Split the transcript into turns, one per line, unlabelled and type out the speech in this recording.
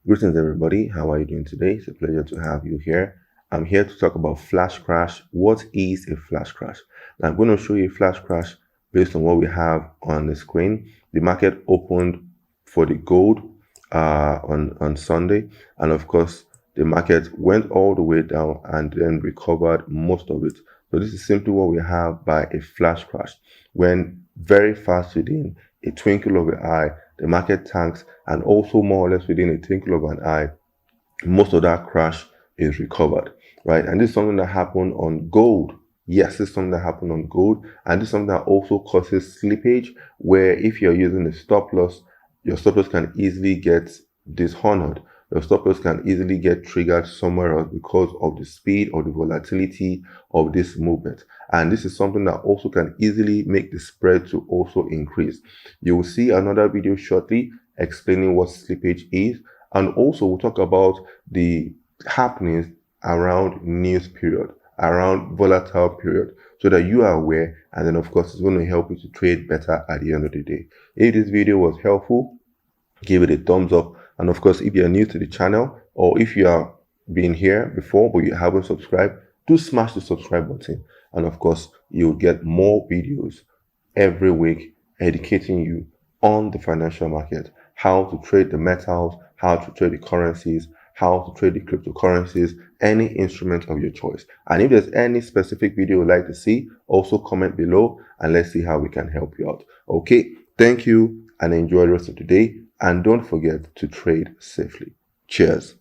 Greetings everybody, how are you doing today? It's a pleasure to have you here. I'm here to talk about flash crash. What is a flash crash? Now, I'm going to show you a flash crash based on what we have on the screen. The market opened for the gold on Sunday, and of course the market went all the way down and then recovered most of it. So this is simply what we have by a flash crash, when very fast within a twinkle of an eye the market tanks, and also more or less within a twinkle of an eye most of that crash is recovered, right? And this is something that happened on gold. Yes, this is something that happened on gold, and this is something that also causes slippage, where if you're using a stop loss, your stop loss can easily get dishonored. Your stop loss can easily get triggered somewhere else because of the speed or the volatility of this movement. And this is something that also can easily make the spread to also increase. You will see another video shortly explaining what slippage is, and also we'll talk about the happenings around news period, around volatile period, so that you are aware, and then of course it's going to help you to trade better at the end of the day. If this video was helpful, give it a thumbs up. And of course, if you're new to the channel, or if you are been here before but you haven't subscribed, do smash the subscribe button. And of course, you'll get more videos every week educating you on the financial market, how to trade the metals, how to trade the currencies, how to trade the cryptocurrencies, any instrument of your choice. And if there's any specific video you'd like to see, also comment below and let's see how we can help you out. Okay, thank you and enjoy the rest of the day. And don't forget to trade safely. Cheers.